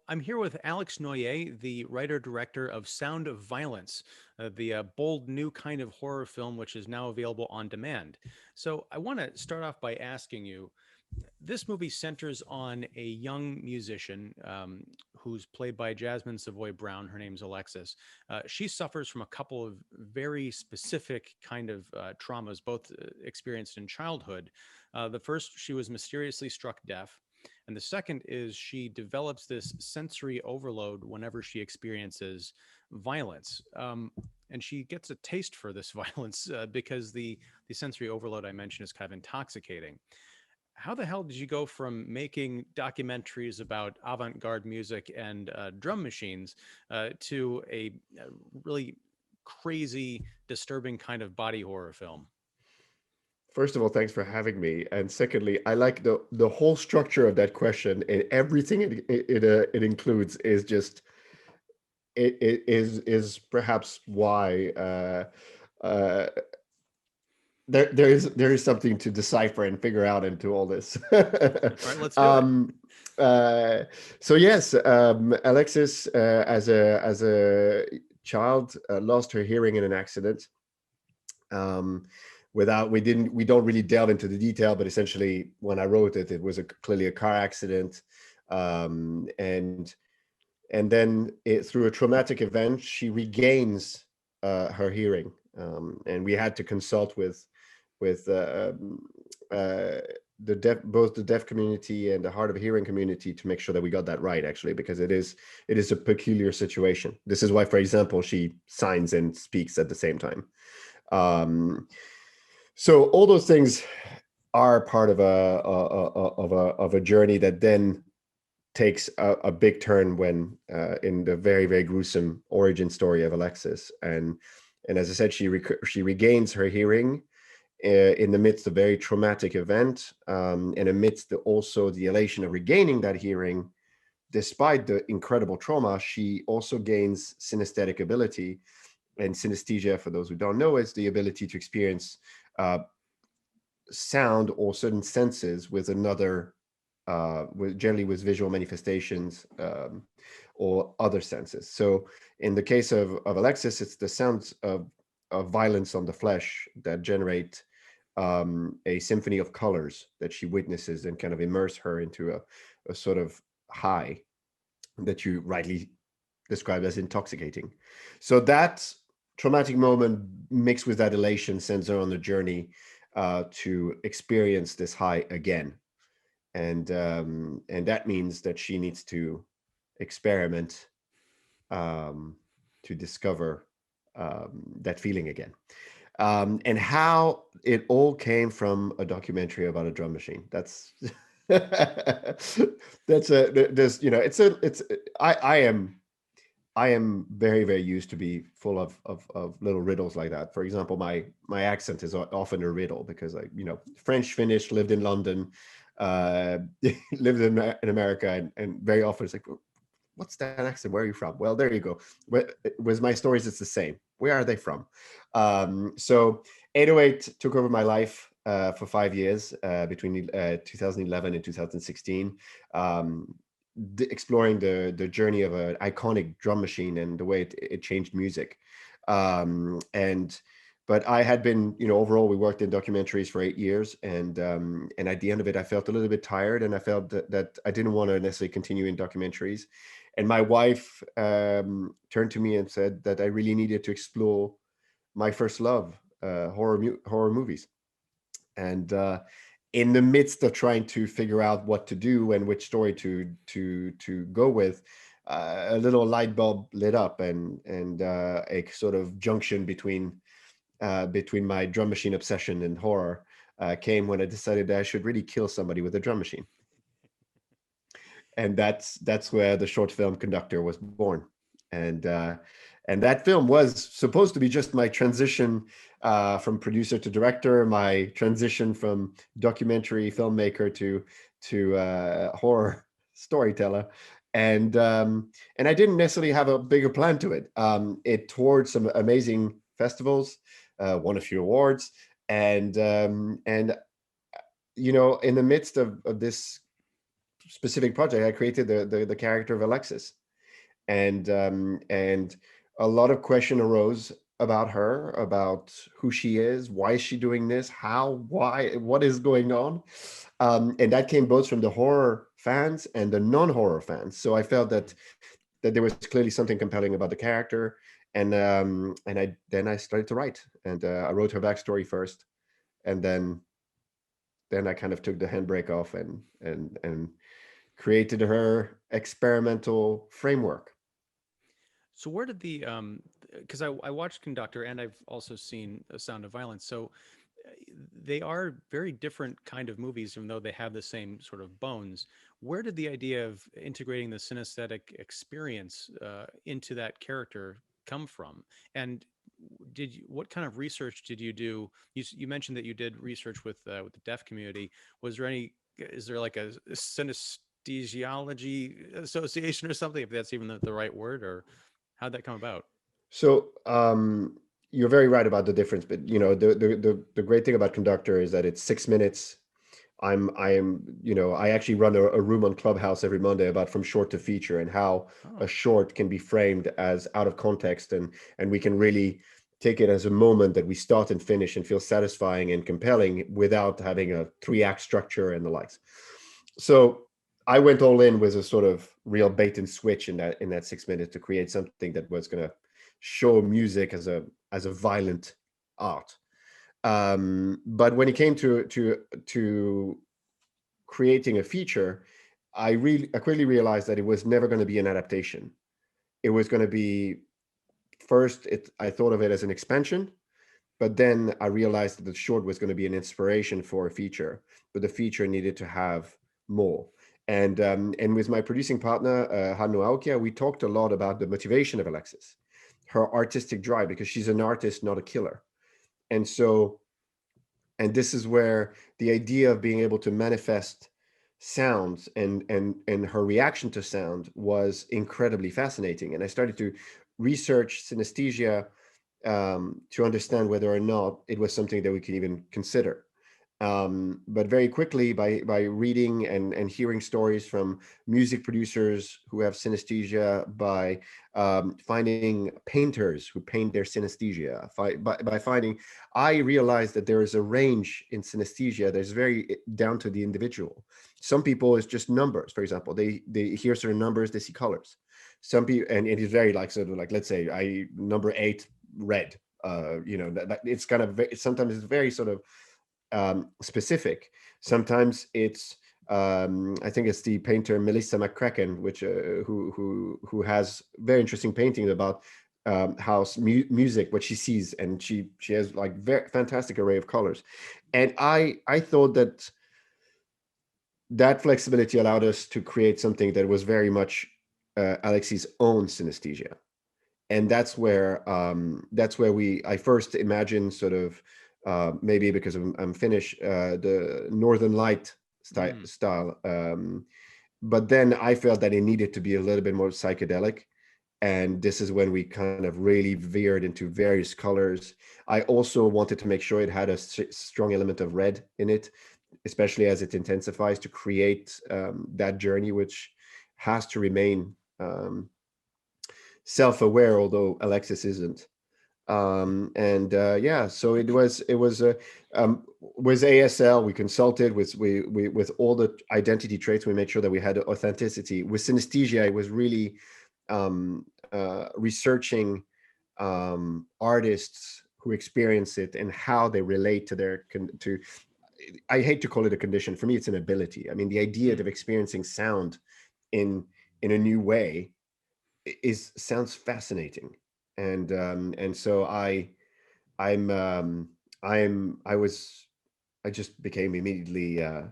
I'm here with Alex Noyer, the writer-director of Sound of Violence, the bold new kind of horror film which is now available on demand. So I want to start off by asking you, this movie centers on a young musician who's played by Jasmin Savoy Brown. Her name's Alexis. She suffers from a couple of very specific kind of traumas, both experienced in childhood. The first, she was mysteriously struck deaf. And the second is she develops this sensory overload whenever she experiences violence. And she gets a taste for this violence because the sensory overload I mentioned is kind of intoxicating. How the hell did you go from making documentaries about avant-garde music and drum machines to a really crazy, disturbing kind of body horror film? First of all, thanks for having me. And secondly, I like the whole structure of that question, and everything it includes is just it is perhaps why uh, there is something to decipher and figure out into all this. All right, let's do it. um, uh, so yes, Alexis, as a child, lost her hearing in an accident. um, Without we don't really delve into the detail, but essentially when I wrote it, it was clearly a car accident. Um, and and then through a traumatic event, she regains her hearing, and we had to consult with the both the deaf community and the hard of hearing community to make sure that we got that right, actually, because it is a peculiar situation. This is why, for example, she signs and speaks at the same time. um, so all those things are part of a journey that then takes a big turn when in the very, very gruesome origin story of Alexis. And as I said, she regains her hearing in the midst of a very traumatic event, and amidst also the elation of regaining that hearing. Despite the incredible trauma, she also gains synesthetic ability. And synesthesia, for those who don't know, is the ability to experience uh, sound or certain senses with another, generally with visual manifestations, or other senses. So in the case of Alexis, it's the sounds of violence on the flesh that generate a symphony of colors that she witnesses and kind of immerse her into a sort of high that you rightly described as intoxicating. So that traumatic moment mixed with that elation sends her on a journey to experience this high again. And that means that she needs to experiment, um, to discover that feeling again. And how it all came from a documentary about a drum machine. That's that's a there's it's I am very, very used to be full of little riddles like that. For example, my accent is often a riddle because I, French, Finnish, lived in London, uh, lived in America, and very often it's like, what's that accent? Where are you from? Well, there you go. With my stories, it's the same. Where are they from? So 808 took over my life for 5 years, between 2011 and 2016. Um, Exploring the journey of an iconic drum machine and the way it changed music. And But I had been, overall, we worked in documentaries for 8 years, and at the end of it, I felt a little bit tired, and I felt that I didn't want to necessarily continue in documentaries. And my wife turned to me and said that I really needed to explore my first love, horror movies. And in the midst of trying to figure out what to do and which story to go with, a little light bulb lit up, and a sort of junction between my drum machine obsession and horror came when I decided that I should really kill somebody with a drum machine. And that's where the short film Conductor was born. And uh, and that film was supposed to be just my transition from producer to director, my transition from documentary filmmaker to horror storyteller. And I didn't necessarily have a bigger plan to it. It toured some amazing festivals, won a few awards, and in the midst of this specific project, I created the character of Alexis, and a lot of question arose about her, about who she is, why is she doing this, how, why, what is going on, and that came both from the horror fans and the non-horror fans. So I felt that there was clearly something compelling about the character, and I started to write, and I wrote her backstory first, and then I kind of took the handbrake off and created her experimental framework. So where did the because I watched Conductor and I've also seen A Sound of Violence. So uh, they are very different kind of movies, even though they have the same sort of bones. Where did the idea of integrating the synesthetic experience into that character come from? And what kind of research did you do? You mentioned that you did research with the deaf community. Was there any? Is there like a synesthesiology association or something? If that's even the right word, or how'd that come about? So you're very right about the difference, but the great thing about Conductor is that it's 6 minutes. I actually run a room on Clubhouse every Monday about from short to feature, and how a Oh, short can be framed as out of context, and we can really take it as a moment that we start and finish and feel satisfying and compelling without having a 3 act structure and the likes. So I went all in with a sort of real bait and switch in that 6 minutes to create something that was going to show music as a violent art. But when it came to creating a feature, I quickly realized that it was never going to be an adaptation. It was going to be first. I thought of it as an expansion, but then I realized that the short was going to be an inspiration for a feature, but the feature needed to have more. And with my producing partner, Hanno Aukia, we talked a lot about the motivation of Alexis, her artistic drive, because she's an artist, not a killer. And so, and this is where the idea of being able to manifest sounds and her reaction to sound was incredibly fascinating. And I started to research synesthesia, to understand whether or not it was something that we could even consider. But very quickly, by reading and hearing stories from music producers who have synesthesia, by finding painters who paint their synesthesia, by finding, I realized that there is a range in synesthesia that's very down to the individual. Some people it's just numbers. For example, they hear certain numbers, they see colors. Some people, and it is very like, sort of like, let's say I number 8 red. That it's kind of sometimes it's very sort of specific. Sometimes it's I think it's the painter Melissa McCracken, which who has very interesting paintings about how music, what she sees, and she has like very fantastic array of colors. And I thought that flexibility allowed us to create something that was very much Alexis' own synesthesia. And that's where we I first imagined sort of maybe because I'm Finnish, the Northern Light mm, style, but then I felt that it needed to be a little bit more psychedelic, and this is when we kind of really veered into various colors. I also wanted to make sure it had a strong element of red in it, especially as it intensifies, to create that journey, which has to remain self-aware, although Alexis isn't. And yeah, so it was with ASL, we consulted with all the identity traits. We made sure that we had authenticity. With synesthesia, it was really researching artists who experience it and how they relate to to. I hate to call it a condition. For me, it's an ability. I mean, the idea mm. of experiencing sound in in a new way is sounds fascinating. And so I'm I was I just became immediately uh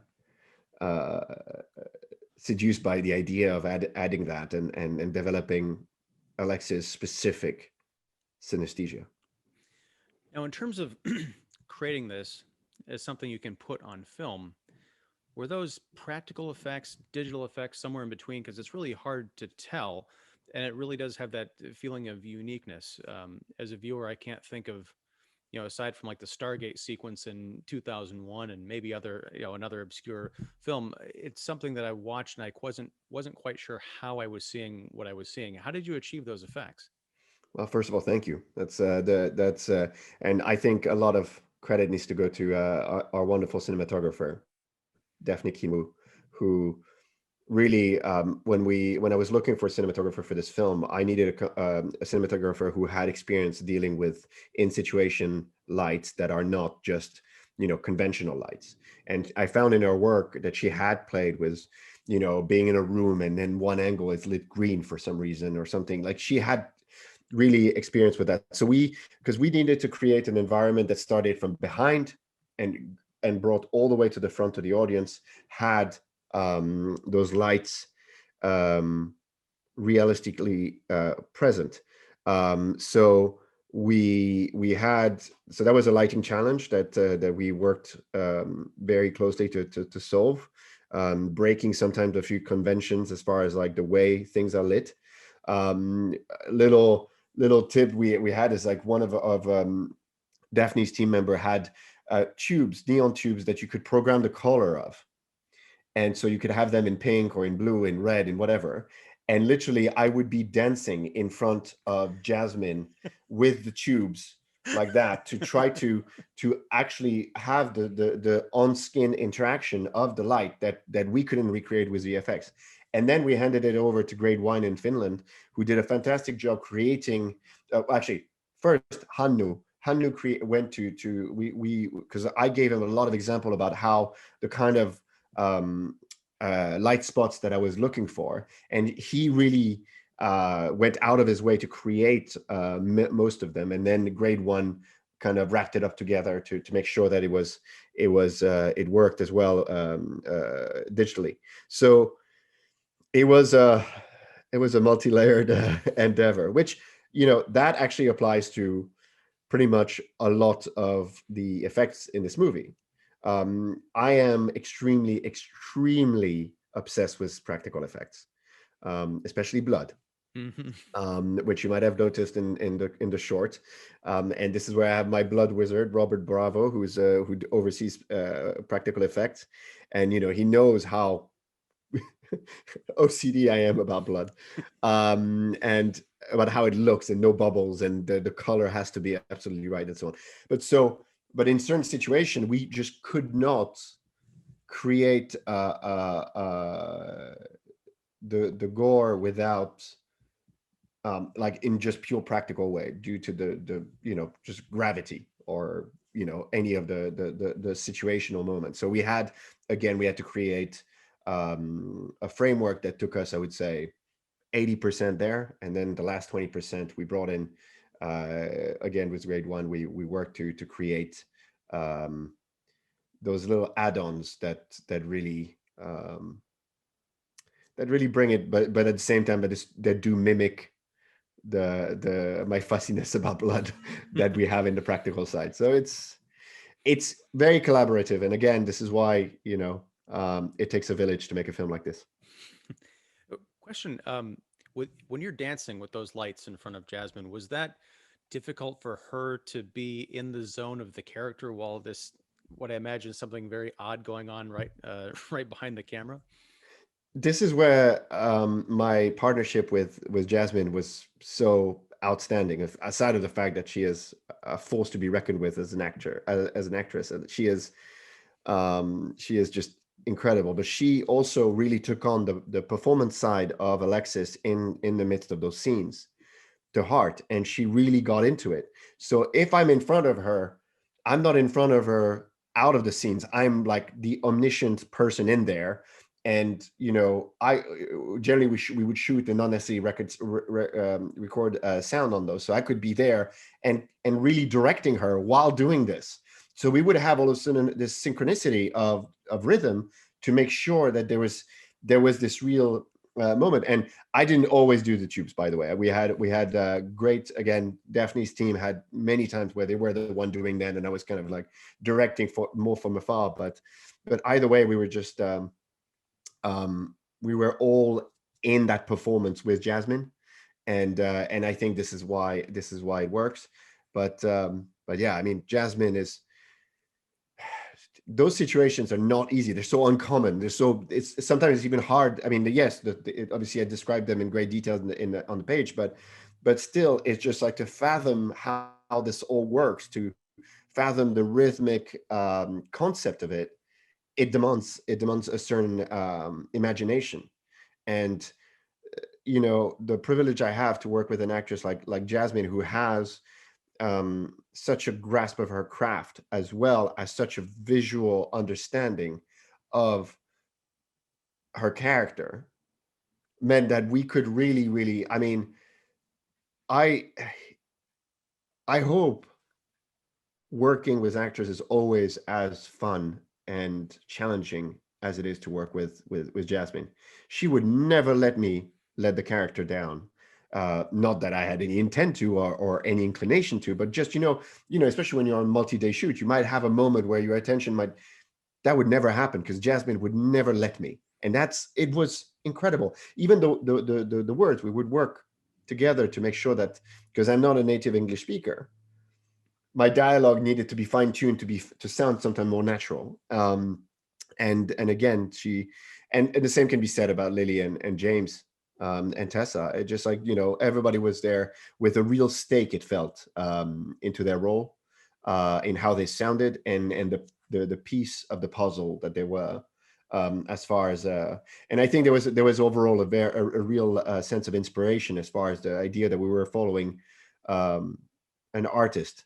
seduced by the idea of adding that and developing Alexis specific synesthesia. Now, in terms of creating this as something you can put on film, were those practical effects, digital effects, somewhere in between? Because it's really hard to tell, and it really does have that feeling of uniqueness. As a viewer, I can't think of aside from like the Stargate sequence in 2001 and maybe other, another obscure film, it's something that I watched and I wasn't quite sure how I was seeing what I was seeing. How did you achieve those effects? Well, first of all, thank you. And I think a lot of credit needs to go to our wonderful cinematographer, Daphne Kimu, who really when I was looking for a cinematographer for this film, I needed a cinematographer who had experience dealing with in situation lights that are not just conventional lights. And I found in her work that she had played with being in a room and then one angle is lit green for some reason or something. Like she had really experience with that. So because we needed to create an environment that started from behind and brought all the way to the front of the audience, had those lights um, realistically present. So we had, so that was a lighting challenge that we worked very closely to solve, breaking sometimes a few conventions as far as like the way things are lit. um, little little tip we had is like one of Daphne's team member had neon tubes that you could program the color of, and so you could have them in pink or in blue in red and whatever. And literally I would be dancing in front of Jasmine with the tubes like that to try to actually have the on skin interaction of the light that we couldn't recreate with VFX. And then we handed it over to Grade Wine in Finland, who did a fantastic job creating actually first went to we because I gave him a lot of example about how the kind of um, light spots that I was looking for, and he really went out of his way to create most of them. And then Grade One kind of wrapped it up together to make sure that it worked as well digitally. So it was a multi-layered endeavor, which that actually applies to pretty much a lot of the effects in this movie. I am extremely obsessed with practical effects, especially blood, Hmm. which you might have noticed in the short. And this is where I have my blood wizard, Robert Bravo, who oversees practical effects, and he knows how OCD I am about blood, and about how it looks and no bubbles and the color has to be absolutely right and so on. But in certain situation, we just could not create the gore without like in just pure practical way due to the just gravity or any of the situational moments. So we had to create a framework that took us, I would say, 80% there, and then the last 20% we brought in again with Grade One. We worked to create um, those little add-ons that really bring it, but at the same time that do mimic the my fussiness about blood that we have in the practical side. So it's very collaborative, and again, this is why it takes a village to make a film like this. Question: when you're dancing with those lights in front of Jasmine, was that difficult for her to be in the zone of the character while this, what I imagine is something very odd going on right, right behind the camera? This is where my partnership with Jasmine was so outstanding. Aside of the fact that she is a force to be reckoned with as an actor, as an actress, and she is just incredible. But she also really took on the performance side of Alexis in the midst of those scenes to heart, and she really got into it. So if I'm in front of her, I'm not in front of her out of the scenes. I'm like the omniscient person in there. And I generally we would shoot and not necessarily record sound on those, so I could be there and really directing her while doing this. So we would have all of a sudden this synchronicity of rhythm to make sure that there was this real moment. And I didn't always do the tubes, by the way. We had great, again, Daphne's team had many times where they were the one doing that, and I was kind of like directing for more from afar. But either way, we were just we were all in that performance with Jasmine, and I think this is why it works. But yeah, I mean, Jasmine is, those situations are not easy. They're so uncommon. They're so, it's sometimes even hard. I mean, yes, obviously I described them in great detail on the page, but still, it's just like to fathom how this all works, to fathom the rhythmic concept of it. It demands a certain imagination. And the privilege I have to work with an actress like Jasmine, who has such a grasp of her craft, as well as such a visual understanding of her character, meant that we could really, really. I mean, I I hope working with actors is always as fun and challenging as it is to work with Jasmine. She would never let the character down. Not that I had any intent to, or any inclination to, but just especially when you're on multi-day shoot, you might have a moment where your attention might, that would never happen, because Jasmine would never let me, and it was incredible. Even though the words, we would work together to make sure that, because I'm not a native English speaker, my dialogue needed to be fine-tuned to sound sometimes more natural. And again, and the same can be said about Lily and James, and Tessa. It just, like, everybody was there with a real stake, it felt, into their role, in how they sounded, and the piece of the puzzle that they were, as far as, and I think there was overall a real sense of inspiration, as far as the idea that we were following um, an artist,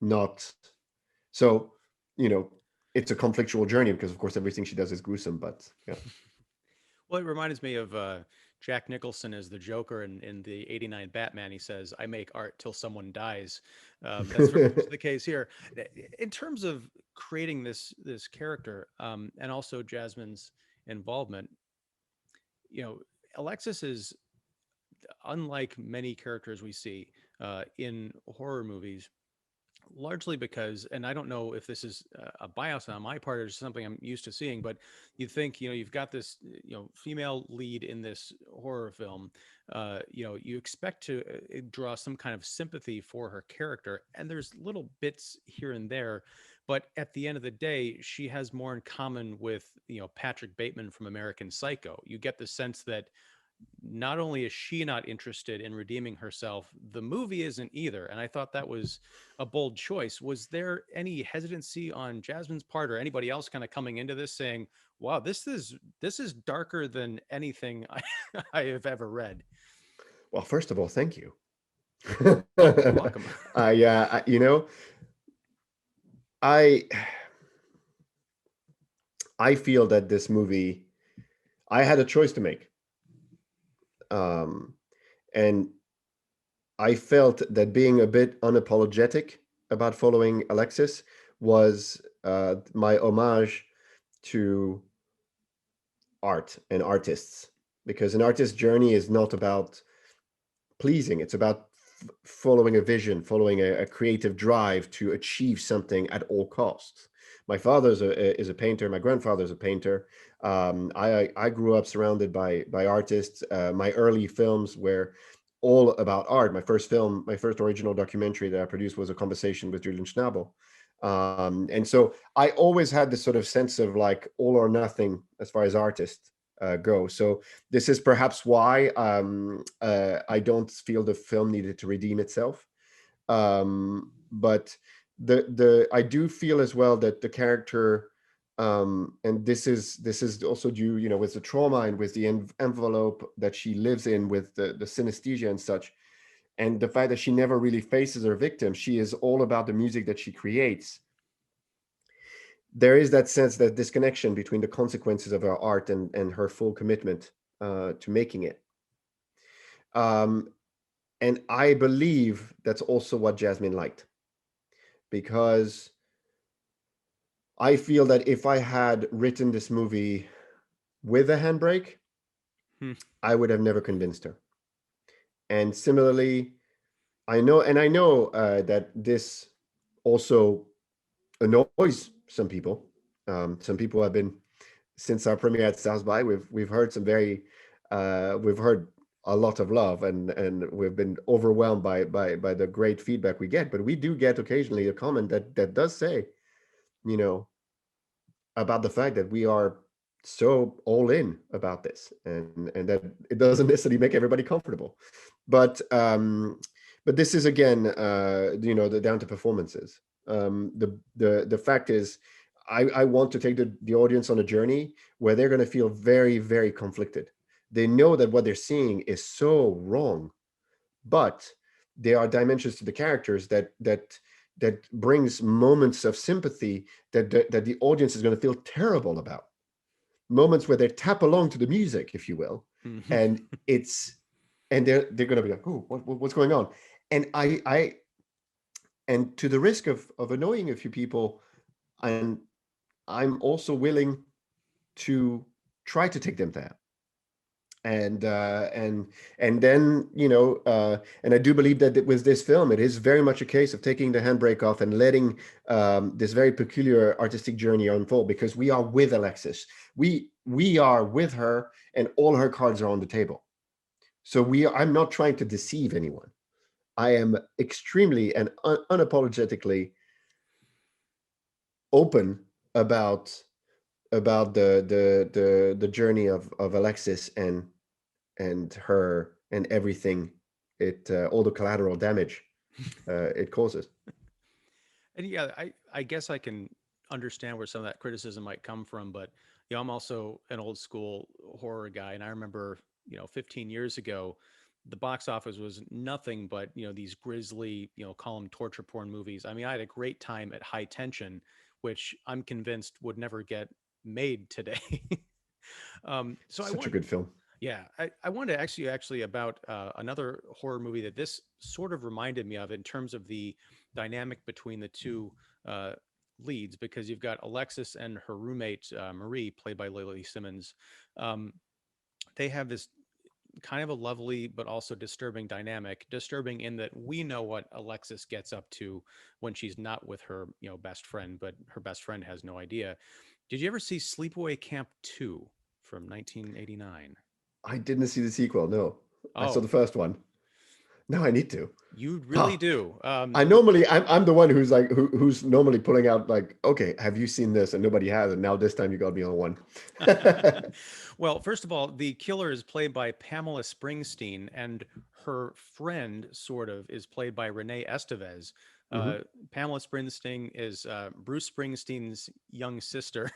not so, you know it's a conflictual journey, because of course everything she does is gruesome, but yeah. Well, it reminds me of Jack Nicholson as the Joker in the '89 Batman. He says, "I make art till someone dies." That's very much the case here. In terms of creating this character, and also Jasmine's involvement, Alexis is, unlike many characters we see in horror movies, largely because, and I don't know if this is a bias on my part or just something I'm used to seeing, but you think, you've got this, female lead in this horror film, you expect to draw some kind of sympathy for her character, and there's little bits here and there, but at the end of the day, she has more in common with, Patrick Bateman from American Psycho. You get the sense that not only is she not interested in redeeming herself, the movie isn't either. And I thought that was a bold choice. Was there any hesitancy on Jasmine's part or anybody else kind of coming into this saying, "Wow, this is darker than anything I have ever read"? Well, first of all, thank you. Oh, you're welcome. I I feel that this movie, I had a choice to make, um, and I felt that being a bit unapologetic about following Alexis was my homage to art and artists, because an artist's journey is not about pleasing. It's about following a vision, following a creative drive to achieve something at all costs. My father is a painter. My grandfather is a painter. I grew up surrounded by artists. My early films were all about art. My first original documentary that I produced was a conversation with Julian Schnabel. And so I always had this sort of sense of, like, all or nothing as far as artists go. So this is perhaps why I don't feel the film needed to redeem itself. But the I do feel as well that the character, and this is also due, with the trauma and with the envelope that she lives in, with the synesthesia and such, and the fact that she never really faces her victim. She is all about the music that she creates. There is that sense, that disconnection between the consequences of her art and her full commitment to making it. Um, and I believe that's also what Jasmine liked, because I feel that if I had written this movie with a handbrake, Hmm. I would have never convinced her. And similarly, I know that this also annoys some people. Some people have been, since our premiere at South by, we've heard some very we've heard a lot of love, and we've been overwhelmed by the great feedback we get. But we do get occasionally a comment that does say, you know, about the fact that we are so all in about this, and that it doesn't necessarily make everybody comfortable. But but this is again, the down to performances. The fact is, I want to take the audience on a journey where they're going to feel very, very conflicted. They know that what they're seeing is so wrong, but there are dimensions to the characters that brings moments of sympathy that the audience is going to feel terrible about. Moments where they tap along to the music, if you will, Mhm. and it's and they're going to be like, oh, what's going on? And and to the risk of annoying a few people, and I'm also willing to try to take them there. And and then, and I do believe that with this film, it is very much a case of taking the handbrake off and letting this very peculiar artistic journey unfold, because we are with Alexis. We are with her, and all her cards are on the table. So I'm not trying to deceive anyone. I am extremely and unapologetically open about the journey of Alexis, and her, and everything, it all the collateral damage it causes. And yeah, I guess I can understand where some of that criticism might come from, but I'm also an old school horror guy, and I remember 15 years ago, the box office was nothing but these grisly call them torture porn movies. I mean, I had a great time at High Tension, which I'm convinced would never get made today. So I Such a want good film. yeah, I wanted to ask you actually about another horror movie that this sort of reminded me of in terms of the dynamic between the two uh, leads, because you've got Alexis and her roommate, Marie, played by Lily Simmons. Um, they have this kind of a lovely but also disturbing dynamic. Disturbing in that we know what Alexis gets up to when she's not with her, best friend, but her best friend has no idea. Did you ever see Sleepaway Camp 2 from 1989? I didn't see the sequel. No, I saw Oh, the first one. Now I need to. you really Huh. do. I'm the one who's like who's normally pulling out, like, okay, have you seen this? And nobody has, and now this time you got me on one. Well, first of all, the killer is played by Pamela Springsteen, and her friend, sort of, is played by Renee Estevez. Hmm. Uh, Pamela Springsteen is Bruce Springsteen's young sister,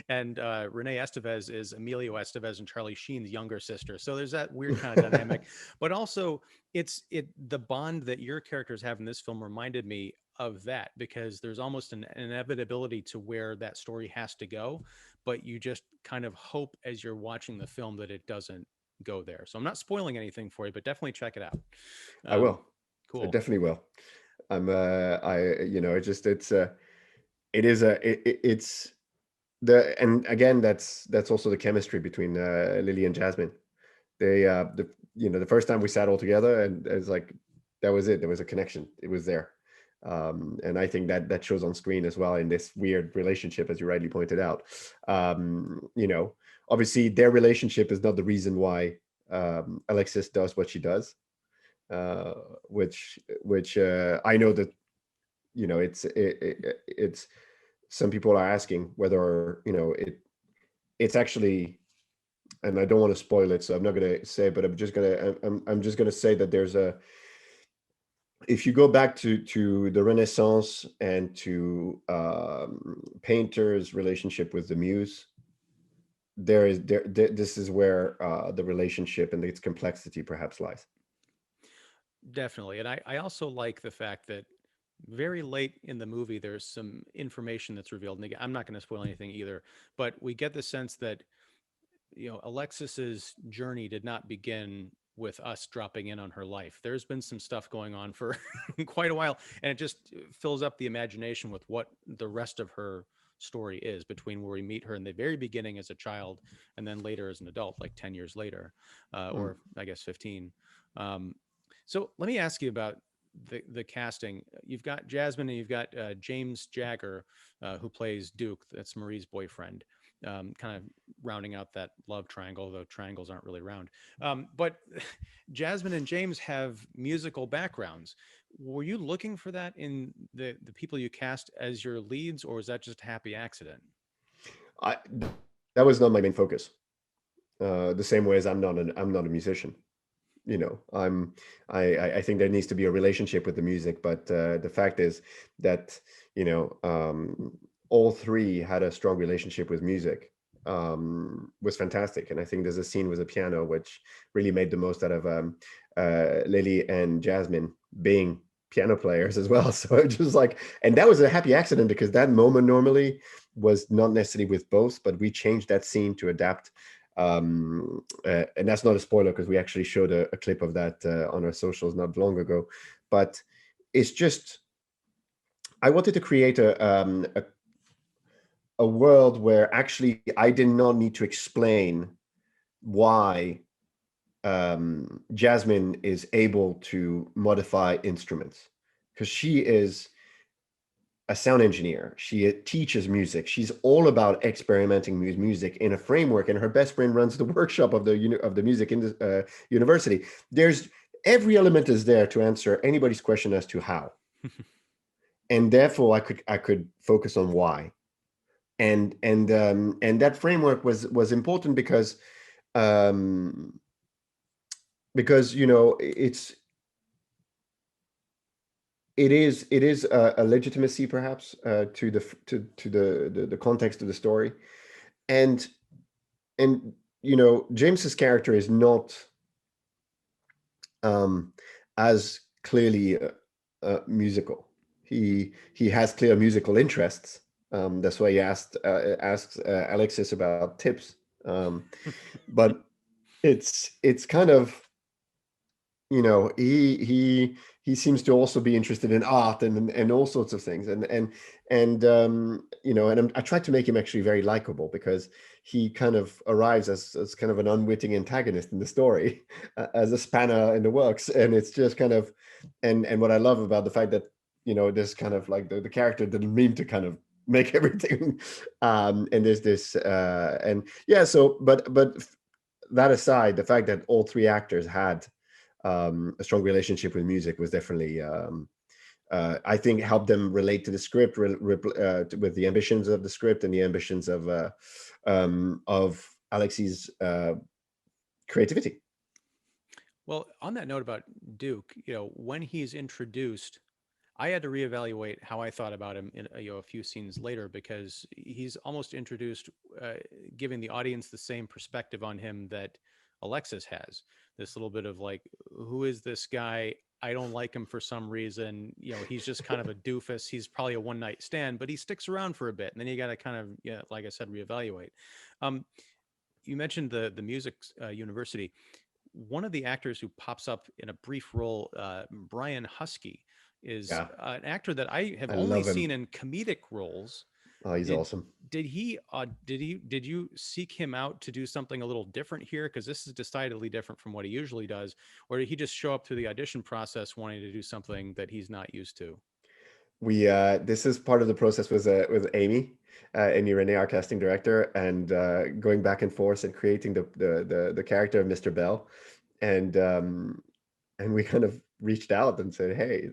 and Renee Estevez is Emilio Estevez and Charlie Sheen's younger sister. So there's that weird kind of dynamic, but also the bond that your characters have in this film reminded me of that, because there's almost an inevitability to where that story has to go, but you just kind of hope as you're watching the film that it doesn't go there. So I'm not spoiling anything for you, but definitely check it out. I Um, will. I cool. definitely will. I it just it is a it's the and again, that's also the chemistry between Lily and Jasmine. They the first time we sat all together, and it's like that was it. There was a connection. It was there. And I think that shows on screen as well in this weird relationship, as you rightly pointed out. Obviously their relationship is not the reason why Alexis does what she does, uh, which I know that it's some people are asking whether it's actually, and I don't want to spoil it, so I'm not going to say, but I'm just going to say that there's a if you go back to the Renaissance and to painters' relationship with the muse, this is where the relationship and its complexity perhaps lies. Definitely. And I also like the fact that very late in the movie, there's some information that's revealed. And again, I'm not going to spoil anything either, but we get the sense that, Alexis's journey did not begin with us dropping in on her life. There's been some stuff going on for quite a while, and it just fills up the imagination with what the rest of her story is, between where we meet her in the very beginning as a child and then later as an adult, like 10 years later, Mm. or I guess 15. Um, so let me ask you about the casting. You've got Jasmine and you've got James Jagger, who plays Duke. That's Marie's boyfriend. kind of rounding out that love triangle, though triangles aren't really round. But Jasmine and James have musical backgrounds. Were you looking for that in the people you cast as your leads, or was that just a happy accident? That was not my main focus. The same way as I'm not a musician. You know, I think there needs to be a relationship with the music, but the fact is that you know all three had a strong relationship with music. Was fantastic, and I think there's a scene with a piano which really made the most out of Lily and Jasmine being piano players as well. So it just like, and that was a happy accident because that moment normally was not necessarily with both, but we changed that scene to adapt. And that's not a spoiler because we actually showed a clip of that on our socials not long ago. But it's just, I wanted to create a world where actually I did not need to explain why Jasmine is able to modify instruments, because she is a sound engineer. She teaches music. She's all about experimenting with music in a framework, and her best friend runs the workshop of the music in the university. There's every element is there to answer anybody's question as to how, and therefore I could focus on why, and that framework was important um, because you know it is a legitimacy perhaps to the context of the story, and and you know James's character is not um as clearly musical. He has clear musical interests. That's why he asks Alexis about tips. But it's kind of, you know, he seems to also be interested in art and all sorts of things, and you know, and I tried to make him actually very likable because he kind of arrives as kind of an unwitting antagonist in the story, as a spanner in the works, and it's just kind of, and what I love about the fact that, you know, this kind of like the character didn't mean to kind of make everything, and there's this and yeah, so but that aside, the fact that all three actors had a strong relationship with music was definitely, I think, helped them relate to the script, with the ambitions of the script and the ambitions of Alexis' creativity. Well, on that note about Duke, when he's introduced, I had to reevaluate how I thought about him in a few scenes later because he's almost introduced, giving the audience the same perspective on him that Alexis has. This little bit of like, who is this guy? I don't like him for some reason. He's just kind of a doofus. He's probably a one night stand, but he sticks around for a bit, and then you got to kind of, yeah, like I said, reevaluate. Um, you mentioned the music university. One of the actors who pops up in a brief role, Brian Husky, is Yeah, an actor that I have I only love seen him. in comedic roles. Oh, he's Did awesome. did you seek him out to do something a little different here? Because this is decidedly different from what he usually does, or did he just show up through the audition process wanting to do something that he's not used to? We this is part of the process with Amy, Amy Renee, our casting director, and going back and forth and creating the character of Mr. Bell, and and we kind of reached out and said, hey,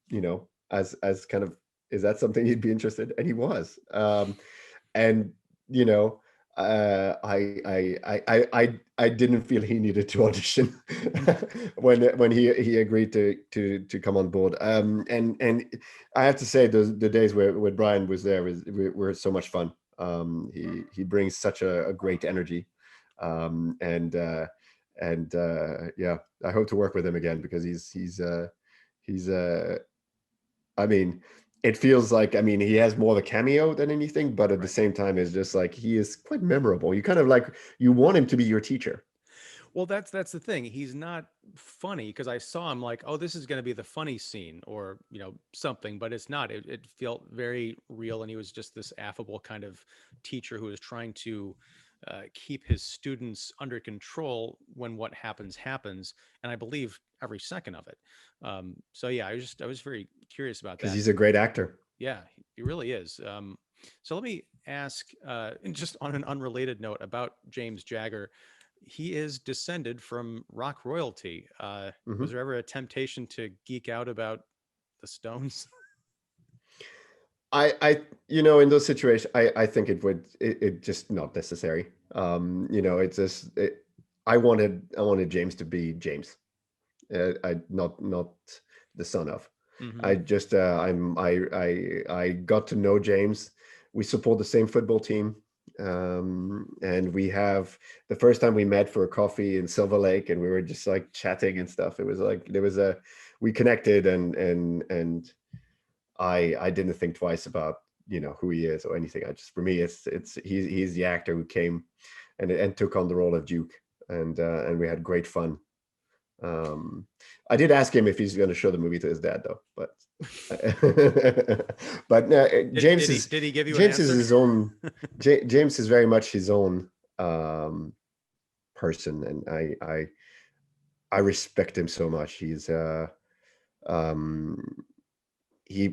you know, as kind of, is that something you'd be interested? And he was, and you know, I didn't feel he needed to audition when he agreed to come on board. And I have to say the days where Brian was there were so much fun. He brings such a great energy, and yeah, I hope to work with him again because he's I mean, it feels like, I mean, he has more of a cameo than anything, but at the Right. same time, it's just like he is quite memorable. You kind of like, you want him to be your teacher. Well, that's the thing. He's not funny because I saw him like, oh, this is going to be the funny scene or something, but it's not. It felt very real, and he was just this affable kind of teacher who was trying to keep his students under control when what happens happens, and I believe every second of it. So yeah, I was very curious about Because that. he's a great actor. Yeah, he really is. So let me ask, and just on an unrelated note about James Jagger, he is descended from rock royalty. Was Mhm. there ever a temptation to geek out about the Stones? In those situations, I think it just not necessary. It's just, I wanted James to be James. I not the son of. Hmm. I just I got to know James. We support the same football team, and we have the first time we met for a coffee in Silver Lake, and we were just like chatting and stuff. It was like there was a we connected, and I didn't think twice about who he is or anything. I just for me it's he's the actor who came and took on the role of Duke, and we had great fun. um, I did ask him if he's going to show the movie to his dad, though. But but Did he did he give you an James is answer? his own. James is very much his own um, person, and I respect him so much. Um, he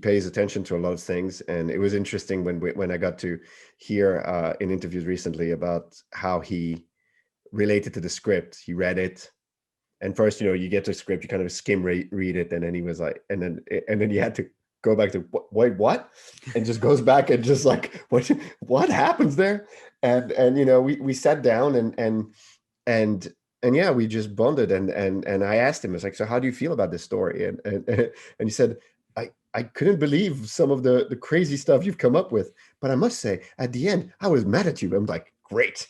pays attention to a lot of things, and it was interesting when I got to hear in interviews recently about how he related to the script. He read it, and first, you get the script, you kind of skim read it, and then he was like, and then you had to go back to wait, what, and just goes back and just like what happens there, and we sat down and and yeah, we just bonded, and I asked him, I was like, so how do you feel about this story, and he said, I couldn't believe some of the crazy stuff you've come up with, but I must say at the end I was mad at you. I'm like, great,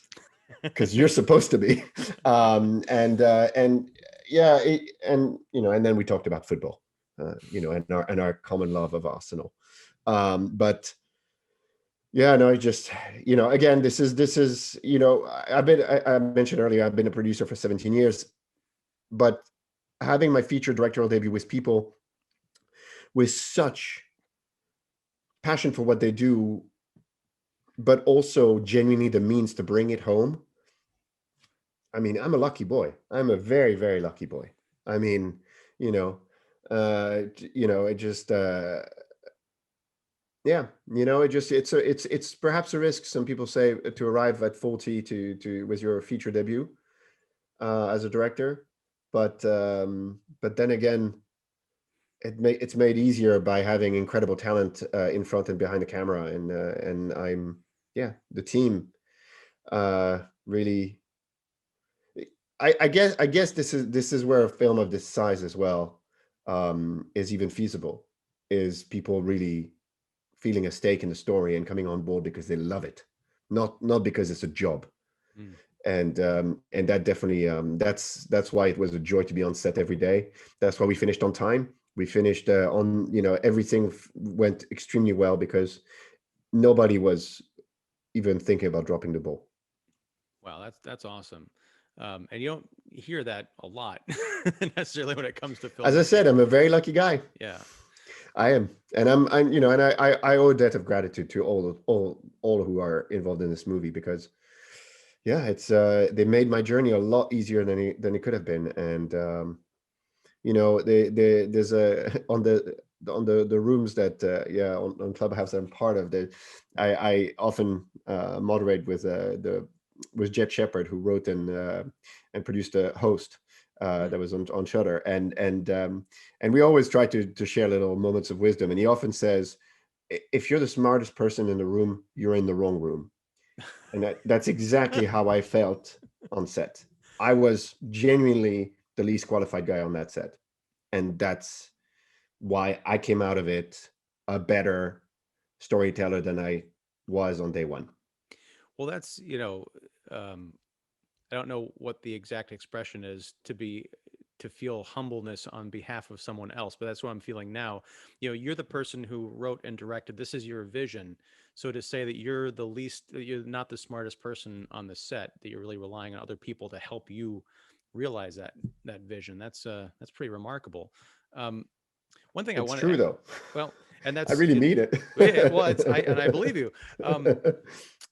because you're supposed to be. And yeah, and then we talked about football, and our common love of Arsenal. But yeah, no, I just, again, this is I mentioned earlier, I've been a producer for 17 years, but having my feature directorial debut with people with such passion for what they do, but also genuinely the means to bring it home. I mean, I'm a lucky boy. I'm a very, very lucky boy. I mean, you know, it just, yeah, it's perhaps a risk. Some people say to arrive at 40 to with your feature debut as a director, but then again, it's made easier by having incredible talent in front and behind the camera, and yeah, the team really. I guess this is where a film of this size as well is even feasible. Is people really feeling a stake in the story and coming on board because they love it, not because it's a job. Mm. And that definitely that's why it was a joy to be on set every day. That's why we finished on time. We finished on everything went extremely well because nobody was even thinking about dropping the ball. Wow, that's awesome. And you don't hear that a lot necessarily when it comes to As I filmmaking. said, I'm a very lucky guy. Yeah. I am, and I owe a debt of gratitude to all who are involved in this movie, because yeah, it's they made my journey a lot easier than it could have been. And there's a on the rooms that yeah, on Clubhouse I'm part of. The I often moderate with Jet Shepard, who wrote and produced a Host Mm. that was on Shutter, and we always try to share little moments of wisdom. And he often says, if you're the smartest person in the room, you're in the wrong room. And that's exactly how I felt on set. I was genuinely the least qualified guy on that set, and that's why I came out of it a better storyteller than I was on day one. Well, that's, um, I don't know what the exact expression is to feel humbleness on behalf of someone else, but that's what I'm feeling now. You're the person who wrote and directed. This is your vision. So to say that you're not the smartest person on the set, that you're really relying on other people to help you realize that vision. That's pretty remarkable. Um, One thing I It's want true to, though. well, and I that's really it. mean it. Yeah, well, I believe you. Um,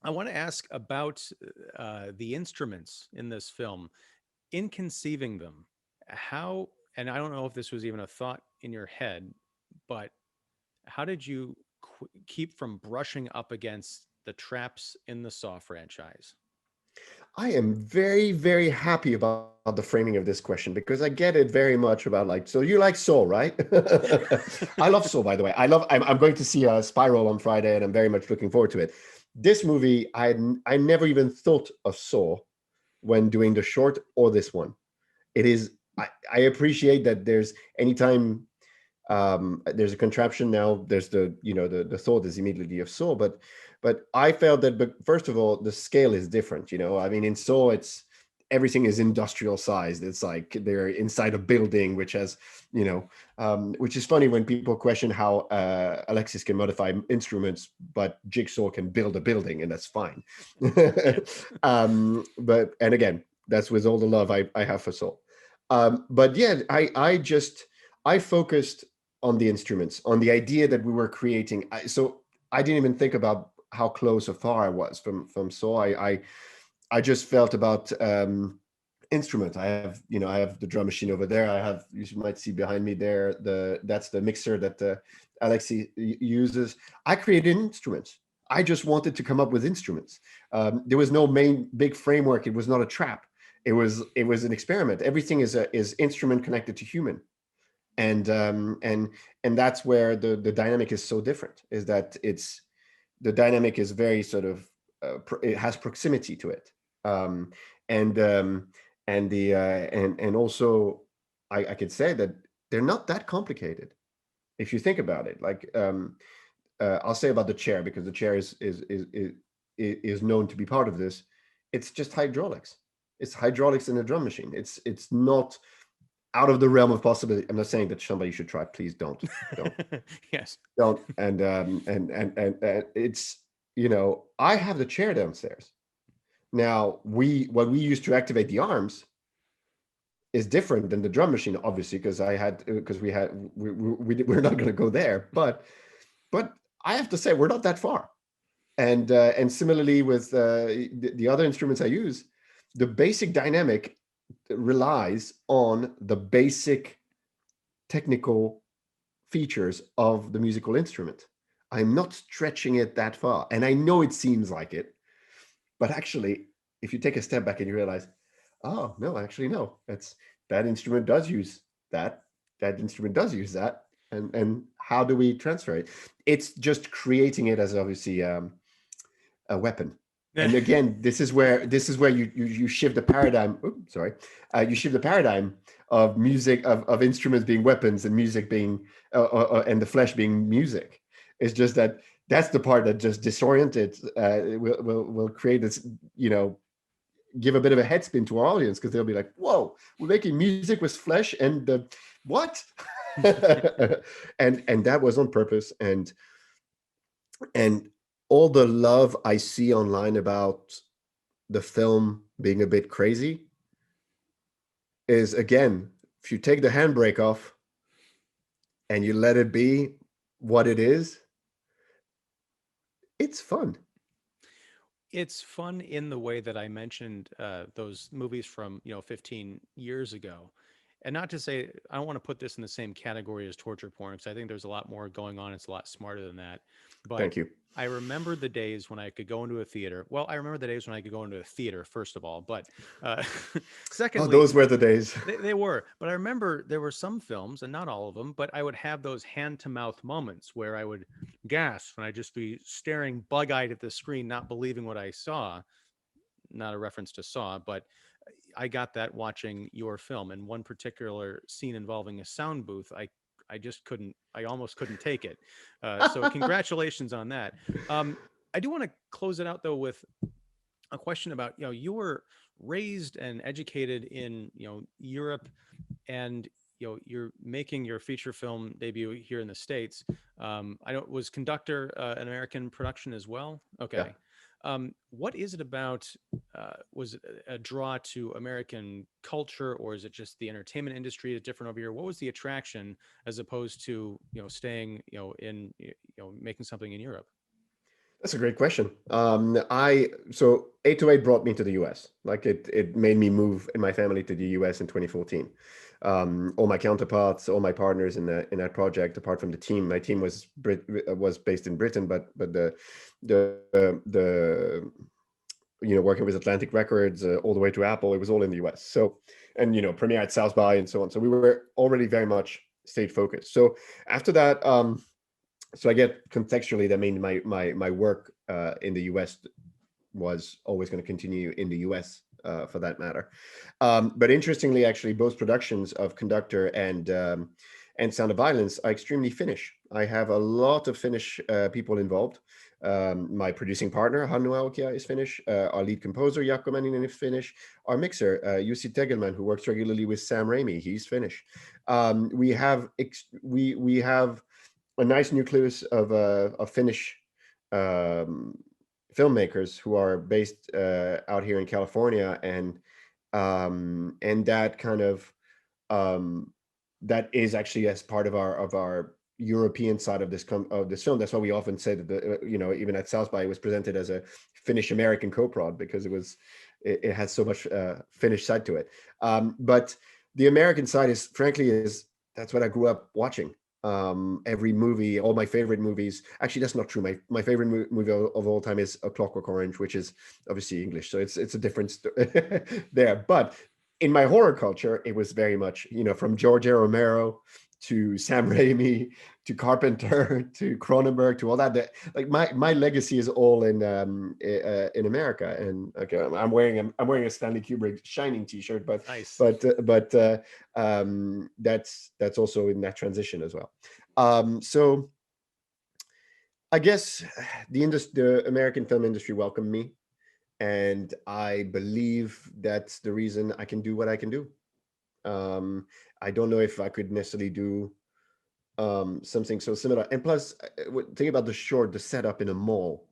I want to ask about the instruments in this film. In conceiving them, how, and I don't know if this was even a thought in your head, but how did you keep from brushing up against the traps in the Saw franchise? I am very, very happy about the framing of this question because I get it very much about like, so you like Soul, right? I love Soul, by the way. I'm going to see Spiral on Friday and I'm very much looking forward to it. This movie, I never even thought of Saw when doing the short or this one. It is, I appreciate that there's anytime there's a contraption now, there's the thought is immediately of Saw, but I felt that, but first of all, the scale is different. I mean, in Saw, it's everything is industrial sized. It's like they're inside a building which has, which is funny when people question how Alexis can modify instruments, but Jigsaw can build a building, and that's fine. Yeah. But and again, that's with all the love I have for Saw. But yeah, I focused on the instruments, on the idea that we were creating. So I didn't even think about how close or far I was from Saw. I just felt about instrument. I have the drum machine over there. You might see behind me there, that's the mixer that Alexis uses. I created instruments. I just wanted to come up with instruments. There was no main big framework. It was not a trap. It was an experiment. Everything is instrument connected to human, and that's where the dynamic is so different. Is that the dynamic is very sort of it has proximity to it, um, and the and also I could say that they're not that complicated if you think about it. Like I'll say about the chair, because the chair is known to be part of this. It's just hydraulics. It's hydraulics in a drum machine. It's not out of the realm of possibility. I'm not saying that somebody should try. Please don't, Yes. don't. And it's I have the chair downstairs now. What we use to activate the arms is different than the drum machine, obviously, we're not going to go there, but I have to say we're not that far. And similarly with the other instruments I use, the basic dynamic relies on the basic technical features of the musical instrument. I'm not stretching it that far. And I know it seems like it, but actually, if you take a step back and you realize, oh, no, actually, no, that instrument does use that. That instrument does use that. And how do we transfer it? It's just creating it as obviously a weapon. And again, this is where you shift the paradigm. Oops, sorry, you shift the paradigm of music, of instruments being weapons and music being and the flesh being music. It's just that's the part that just disoriented. Will create this, give a bit of a head spin to our audience, because they'll be like, "Whoa, we're making music with flesh and what?" and that was on purpose. And all the love I see online about the film being a bit crazy is, again, if you take the handbrake off and you let it be what it is, it's fun. It's fun in the way that I mentioned those movies from 15 years ago, and not to say I don't want to put this in the same category as torture porn, because I think there's a lot more going on. It's a lot smarter than that, but Thank you. I remember the days when I could go into a theater. Well, I remember the days when I could go into a theater, first of all, but uh, Oh, secondly, those were the days. they were, but I remember there were some films, and not all of them, but I would have those hand to mouth moments where I would gasp and I'd just be staring bug eyed at the screen, not believing what I saw. Not a reference to Saw, but I got that watching your film. And one particular scene involving a sound booth, I just couldn't, I almost couldn't take it. So congratulations on that. I do want to close it out though with a question about, you were raised and educated in, Europe, and you're making your feature film debut here in the States. I don't Was Conductor an American production as well? Yeah. Okay. What is it about? Was it a draw to American culture, or is it just the entertainment industry is different over here? What was the attraction, as opposed to staying in making something in Europe? That's a great question. I so 808 brought me to the US. Like it made me move in my family to the US in 2014. All my counterparts, all my partners in that project, apart from the team. My team was based in Britain, but the working with Atlantic Records all the way to Apple, it was all in the US. So, and premiere at South by and so on. So we were already very much state focused. So after that, so I get contextually that means my work in the US was always going to continue in the US for that matter. But interestingly, actually, both productions of Conductor and Sound of Violence are extremely Finnish. I have a lot of Finnish people involved. My producing partner, Hannu Aukia, is Finnish. Our lead composer, Jaakko Männinen, is Finnish. Our mixer, Jussi Tegelman, who works regularly with Sam Raimi, he's Finnish. We have a nice nucleus of Finnish filmmakers who are based out here in California, and that kind of that is actually as part of our European side of this film. That's why we often say that even at South by it was presented as a Finnish American co-prod because it has so much Finnish side to it. But the American side is frankly that's what I grew up watching. Every movie, all my favorite movies. Actually, that's not true. My favorite movie of all time is A Clockwork Orange, which is obviously English, so it's a difference there. But in my horror culture, it was very much from George A. Romero to Sam Raimi to Carpenter to Cronenberg to all that. Like my legacy is all in America. And okay, I'm wearing a Stanley Kubrick Shining T-shirt, but Nice. that's also in that transition as well. So I guess the American film industry welcomed me, and I believe that's the reason I can do what I can do. I don't know if I could necessarily do something so similar. And plus, think about the setup in a mall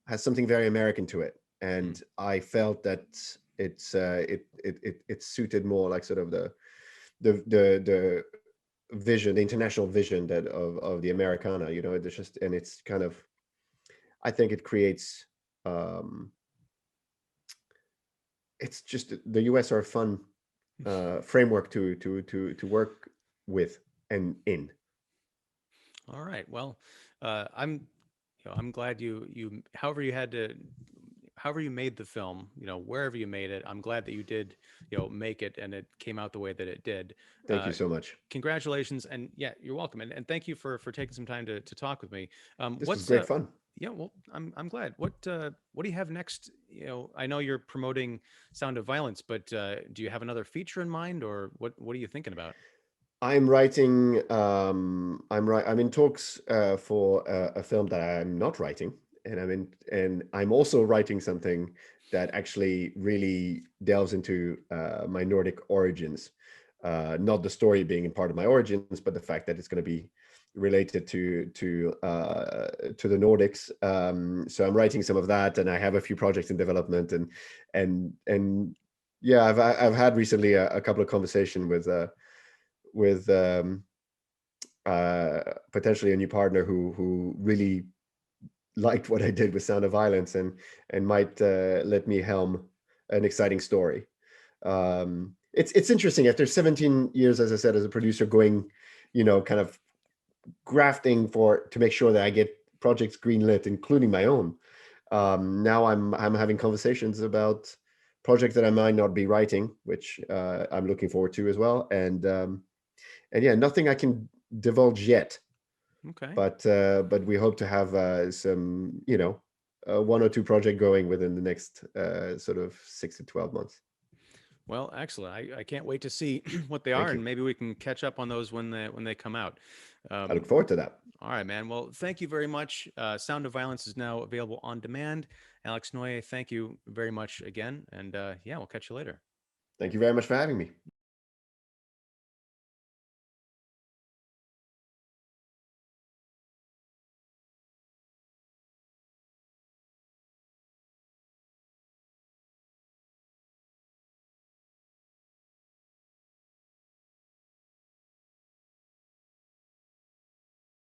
has something very American to it, and I felt that it suited more like sort of the vision, the international vision that of the Americana. It's just, and it's kind of, I think it creates. It's just the US are a fun framework to work with and in. All right. Well, I'm I'm glad you however you made the film, wherever you made it. I'm glad that you did make it and it came out the way that it did. Thank you so much. Congratulations, and yeah, you're welcome, and thank you for taking some time to talk with me. This was What's great fun. Yeah, well, I'm glad. What do you have next? I know you're promoting Sound of Violence, but do you have another feature in mind, or what are you thinking about? I'm writing. I'm in talks for a film that I'm not writing, and I'm also writing something that actually really delves into my Nordic origins. Not the story being a part of my origins, but the fact that it's going to be related to the Nordics. So I'm writing some of that, and I have a few projects in development, and yeah, I've had recently a couple of conversations with potentially a new partner who really liked what I did with Sound of Violence and might let me helm an exciting story. It's interesting after 17 years, as I said, as a producer, going, kind of grafting to make sure that I get projects greenlit, including my own. Now I'm having conversations about projects that I might not be writing, which I'm looking forward to as well. And yeah, nothing I can divulge yet, Okay. but we hope to have some, one or two project going within the next sort of 6 to 12 months. Well, excellent. I can't wait to see what they are, Thank you. and maybe we can catch up on those when they come out. I look Um, forward to that. all right, man. Well, thank you very much. Sound of Violence is now available on demand. Alex Noyer, thank you very much again, and yeah, we'll catch you later. Thank you very much for having me.